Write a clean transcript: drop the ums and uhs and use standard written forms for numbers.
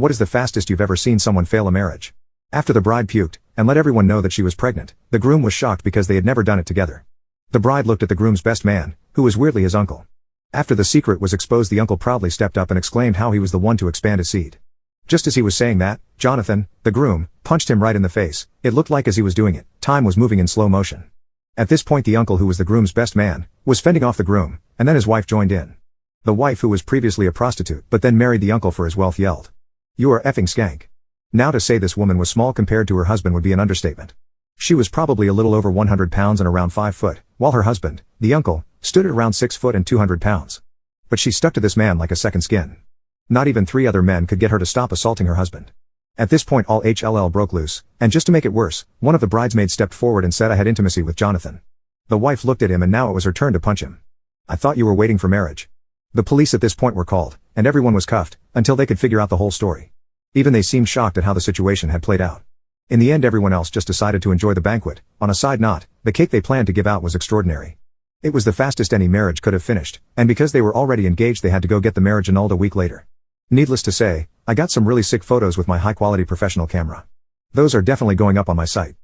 What is the fastest you've ever seen someone fail a marriage? After the bride puked, and let everyone know that she was pregnant, the groom was shocked because they had never done it together. The bride looked at the groom's best man, who was weirdly his uncle. After the secret was exposed, the uncle proudly stepped up and exclaimed how he was the one to expand his seed. Just as he was saying that, Jonathan, the groom, punched him right in the face. It looked like as he was doing it, time was moving in slow motion. At this point the uncle, who was the groom's best man, was fending off the groom, and then his wife joined in. The wife, who was previously a prostitute but then married the uncle for his wealth, yelled, "You are effing skank." Now to say this woman was small compared to her husband would be an understatement. She was probably a little over 100 pounds and around 5 foot, while her husband, the uncle, stood at around 6 foot and 200 pounds. But she stuck to this man like a second skin. Not even 3 other men could get her to stop assaulting her husband. At this point all hell broke loose, and just to make it worse, one of the bridesmaids stepped forward and said, "I had intimacy with Jonathan." The wife looked at him and now it was her turn to punch him. "I thought you were waiting for marriage." The police at this point were called, and everyone was cuffed, until they could figure out the whole story. Even they seemed shocked at how the situation had played out. In the end everyone else just decided to enjoy the banquet. On a side note, the cake they planned to give out was extraordinary. It was the fastest any marriage could have finished, and because they were already engaged they had to go get the marriage annulled a week later. Needless to say, I got some really sick photos with my high-quality professional camera. Those are definitely going up on my site.